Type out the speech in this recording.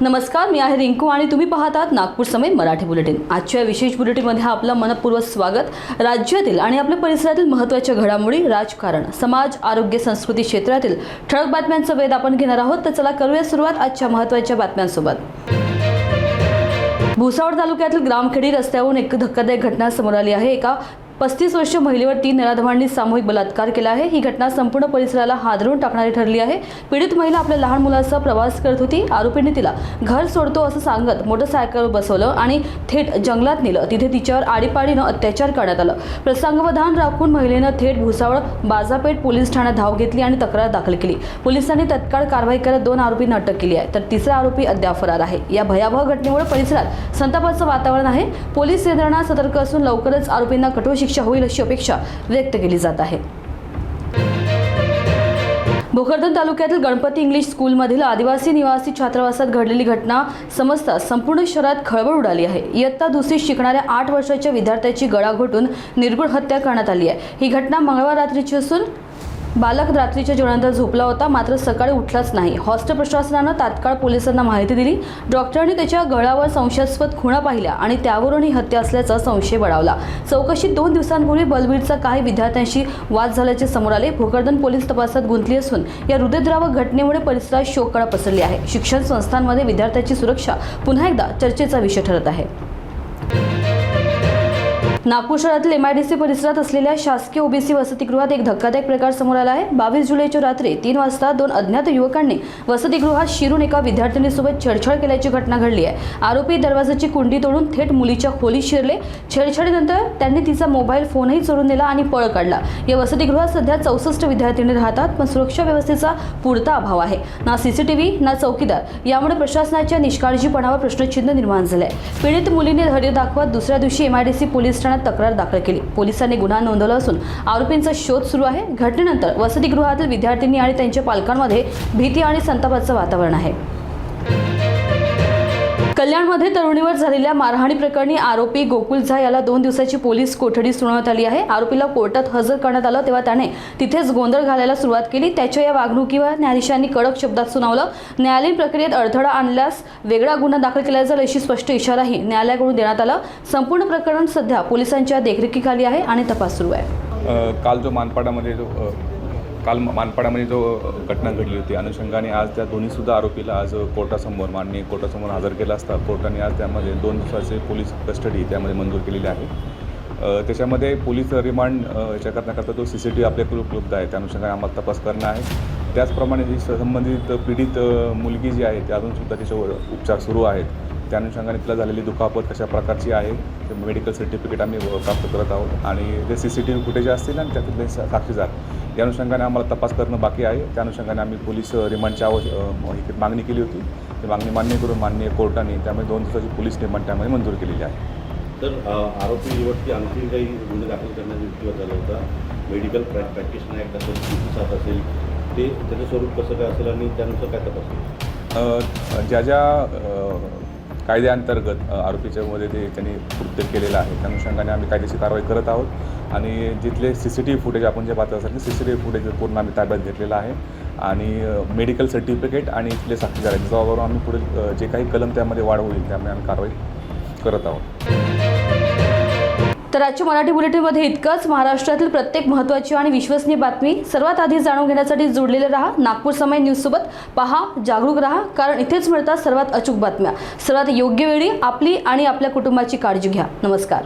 नमस्कार, मी आहे रिंकू आणि तुम्ही पाहतात नागपूर समय मराठी बुलेटिन। आजच्या विशेष बुलेटिनमध्ये आपलं मनपूर्वक स्वागत। राज्यातील आणि आपल्या परिसरातील महत्त्वाच्या घडामोडी, राजकारण, समाज, आरोग्य, संस्कृती क्षेत्रातील ठळक बातम्यांचा वेध आपण घेणार आहोत। तर चला करूया सुरुवात आजच्या महत्त्वाच्या बातम्यांसोबत। भुसावळ तालुक्यातील ग्रामखेडी रस्त्यावरून एक धक्कादायक घटना समोर आली आहे। एका 35 वर्षीय महिलेवर 3 नराधमांनी सामूहिक बलात्कार केला आहे। ही घटना संपूर्ण परिसराला हादरवून टाकणारी ठरली आहे। पीडित महिला आपल्या लहान मुलासह प्रवास करत होती। आरोपींनी तिला घर सोडतो असं सांगत मोटरसायकलवर बसवलं आणि थेट जंगलात नेलं। तिथे तिच्यावर आडीपाडीनं अत्याचार करण्यात आलं। प्रसंगावधान राखून महिलेनं थेट भुसावळ बाजारपेठ पोलीस ठाण्यात धाव घेतली आणि तक्रार दाखल केली। पोलिसांनी तत्काळ कारवाई करत 2 आरोपींना अटक केली आहे, तर तिसरा आरोपी अद्याप फरार आहे। या भयावह घटनेमुळे परिसरात संतापाचं वातावरण आहे। पोलीस यंत्रणा सतर्क असून लवकरच आरोपींना कठोर शिक्षा होईल अशी अपेक्षा व्यक्त केली जात आहे। भोकरदन तालुक्यातील गणपती इंग्लिश स्कूलमधील आदिवासी निवासी छात्रावासात घडलेली घटना समजता संपूर्ण शहरात खळबळ उडाली आहे। इयत्ता दुसरीत शिकणाऱ्या 8 वर्षाच्या विद्यार्थ्याची गळा घोटून निर्घृण हत्या करण्यात आली आहे। ही घटना मंगळवार रात्रीची असून बालक रात्रीच्या जेवणानंतर झोपला होता, मात्र सकाळी उठलाच नाही। हॉस्टेल प्रशासनानं तात्काळ पोलिसांना माहिती दिली। डॉक्टरांनी त्याच्या गळावर संशयास्पद खुणा पाहिल्या आणि त्यावरून ही हत्या असल्याचा संशय बळावला। चौकशीत 2 दिवसांपूर्वी बलबीरचा काही विद्यार्थ्यांशी वाद झाल्याचे समोर आले। भोकरदन पोलीस तपासात गुंतली असून या हृदयद्रावक घटनेमुळे परिसरात शोककळा पसरली आहे। शिक्षण संस्थांमध्ये विद्यार्थ्यांची सुरक्षा पुन्हा एकदा चर्चेचा विषय ठरत आहे। नागपूर शहरातील MIDC परिसरात असलेल्या शासकीय ओबीसी वसतिगृहात एक धक्कादायक प्रकार समोर आला आहे। 22 जुलैच्या रात्री 3 वाजता 2 अज्ञात युवकांनी वसतिगृहात शिरून एका विद्यार्थिनीसोबत छेडछाड केल्याची घटना घडली आहे। आरोपी दरवाजाची कुंडी तोडून थेट मुलीच्या खोलीत शिरले। छेडछाडीनंतर त्यांनी तिचा मोबाईल फोनही चोरून नेला आणि पळ काढला। या वसतिगृहात सध्या 64 विद्यार्थिनी राहतात, पण सुरक्षा व्यवस्थेचा पुरता अभाव आहे। ना CCTV ना चौकीदार, यामुळे प्रशासनाच्या निष्काळजीपणावर प्रश्नचिन्ह निर्माण झाले आहे। पीडित मुलीने धैर्य दाखवत दुसऱ्या दिवशी MIDC पोलीस तक्रार दाखल केली। पोलिसांनी गुन्हा नोंदवला असून आरोपींचा शोध सुरू आहे। घटनेनंतर वसतिगृहातील विद्यार्थिनी आणि त्यांच्या पालकांमध्ये भीती आणि संतापाचं वातावरण आहे। कल्याणमध्ये तरुणीवर झालेल्या मारहाणी प्रकरणी आरोपी गोकुल झा याला 2 दिवसाची पोलीस कोठडी सुनावण्यात आली आहे। आरोपीला कोर्टात हजर करण्यात आलं तेव्हा त्याने तिथेच गोंधळ घालायला सुरुवात केली। त्याच्या या वागणुकीवर न्यायाधीशांनी कडक शब्दात सुनावलं। न्यायालयीन प्रक्रियेत अडथळा आणल्यास वेगळा गुन्हा दाखल केला जाईल अशी स्पष्ट इशाराही न्यायालयाकडून देण्यात आला। संपूर्ण प्रकरण सध्या पोलिसांच्या देखरेखीखाली आहे आणि तपास सुरू आहे। काल मानपाडामध्ये जो घटना घडली होती, अनुषंगाने आज त्या दोन्हीसुद्धा आरोपीला आज माननीय कोर्टासमोर हजर केला असता कोर्टाने आज त्यामध्ये 2 दिवसाचे पोलीस कस्टडी त्यामध्ये मंजूर केलेली आहे। त्याच्यामध्ये पोलीस रिमांड याच्या करण्याकरता जो CCTV आपल्याकडे उपलब्ध आहे त्या अनुषंगाने आम्हाला तपास करणं आहे। त्याचप्रमाणे जी संबंधित पीडित मुलगी जी आहे त्या अजूनसुद्धा तिच्यावर उपचार सुरू आहेत। त्या अनुषंगाने तिला झालेली दुखापत कशा प्रकारची आहे ते मेडिकल सर्टिफिकेट आम्ही प्राप्त करत आहोत आणि जे CCTV फुटेज असतील आणि त्यातले साक्षीदार या अनुषंगाने आम्हाला तपास करणं बाकी आहे। त्या अनुषंगाने आम्ही पोलीस रिमांडची मागणी केली होती। ती मागणी मान्य करून माननीय कोर्टाने त्यामुळे 2 दिवसाची पोलीस रिमांड त्यामध्ये मंजूर केलेली आहे। तर आरोपीवरती आणखी काही गुन्हे दाखल करण्याचा युक्तिवाद झाला होता। मेडिकल प्रॅक्टिशनर ॲक्ट असेल, 307 असेल, ते त्याचं स्वरूप कसं काय असेल आणि त्यानुसार काय तपास ज्या कायद्याअंतर्गत आरोपीच्यामध्ये ते त्यांनी कृत्य केलेलं आहे त्या अनुषंगाने आम्ही कायदेशीर कारवाई करत आहोत आणि जिथले CCTV फुटेज आपण जे पाहत असाल CCTV फुटेज पूर्ण आम्ही ताब्यात घेतलेलं आहे आणि मेडिकल सर्टिफिकेट आणि इथले साक्षीदार आहेत ज्यावरून आम्ही पुढे जे काही कलम त्यामध्ये वाढ होईल त्यामुळे आम्ही कारवाई करत आहोत। तर आजच्या मराठी बुलेटिनमध्ये इतकंच। महाराष्ट्रातील प्रत्येक महत्त्वाची आणि विश्वसनीय बातमी सर्वात आधी जाणून घेण्यासाठी जोडलेले रहा नागपूर समय न्यूजसोबत। पहा, जागरूक रहा, कारण इथेच मिळतात सर्वात अचूक बातम्या। सर्वात योग्य वेळी आपली आणि आपल्या कुटुंबाची काळजी घ्या। नमस्कार।